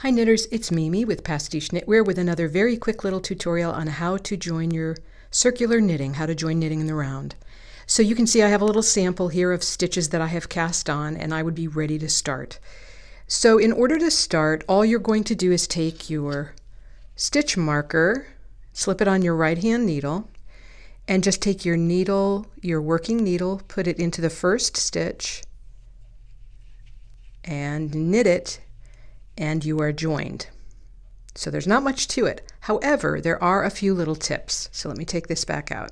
Hi knitters, it's Mimi with Pastiche Knitwear with another very quick little tutorial on how to join your circular knitting, how to join knitting in the round. So you can see I have a little sample here of stitches that I have cast on and I would be ready to start. So in order to start, all you're going to do is take your stitch marker, slip it on your right hand needle, and just take your needle, your working needle, put it into the first stitch and knit it, and you are joined. So there's not much to it. However, there are a few little tips. So let me take this back out.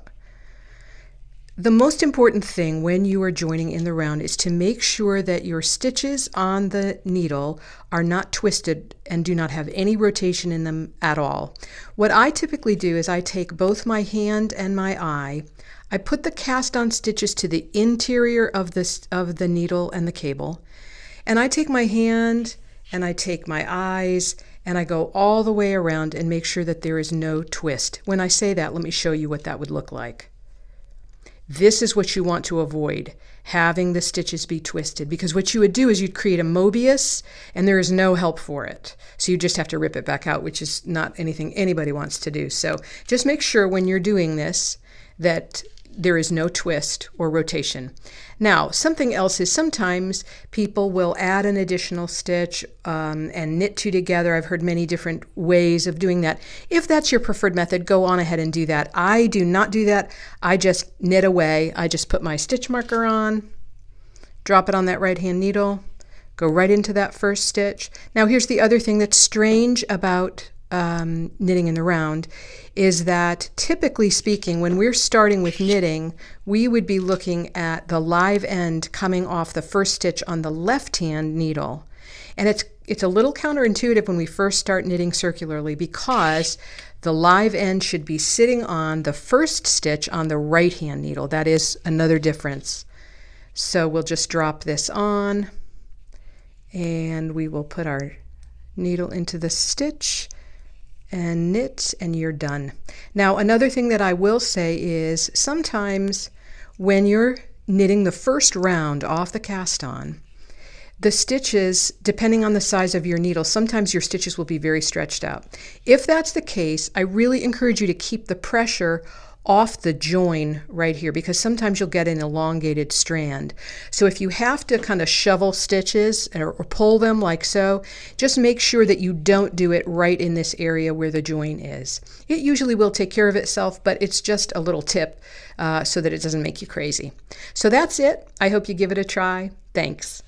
The most important thing when you are joining in the round is to make sure that your stitches on the needle are not twisted and do not have any rotation in them at all. What I typically do is I take both my hand and my eye. I put the cast on stitches to the interior of the needle and the cable, and I take my hand and I take my eyes and I go all the way around and make sure that there is no twist. When I say that, let me show you what that would look like. This is what you want to avoid, having the stitches be twisted, because what you would do is you'd create a Mobius and there is no help for it. So you just have to rip it back out, which is not anything anybody wants to do. So just make sure when you're doing this that there is no twist or rotation. Now, something else is sometimes people will add an additional stitch and knit two together. I've heard many different ways of doing that. If that's your preferred method, go on ahead and do that. I do not do that. I just knit away. I just put my stitch marker on, drop it on that right hand needle, go right into that first stitch. Now here's the other thing that's strange about knitting in the round is that typically speaking, when we're starting with knitting, we would be looking at the live end coming off the first stitch on the left hand needle. And it's a little counterintuitive when we first start knitting circularly, because the live end should be sitting on the first stitch on the right hand needle. That is another difference. So we'll just drop this on and we will put our needle into the stitch and knit, and you're done. Now another thing that I will say is sometimes when you're knitting the first round off the cast on, the stitches, depending on the size of your needle, sometimes your stitches will be very stretched out. If that's the case, I really encourage you to keep the pressure off the join right here, because sometimes you'll get an elongated strand. So if you have to kind of shovel stitches or pull them like so, just make sure that you don't do it right in this area where the join is. It usually will take care of itself, but it's just a little tip so that it doesn't make you crazy. So that's it. I hope you give it a try. Thanks.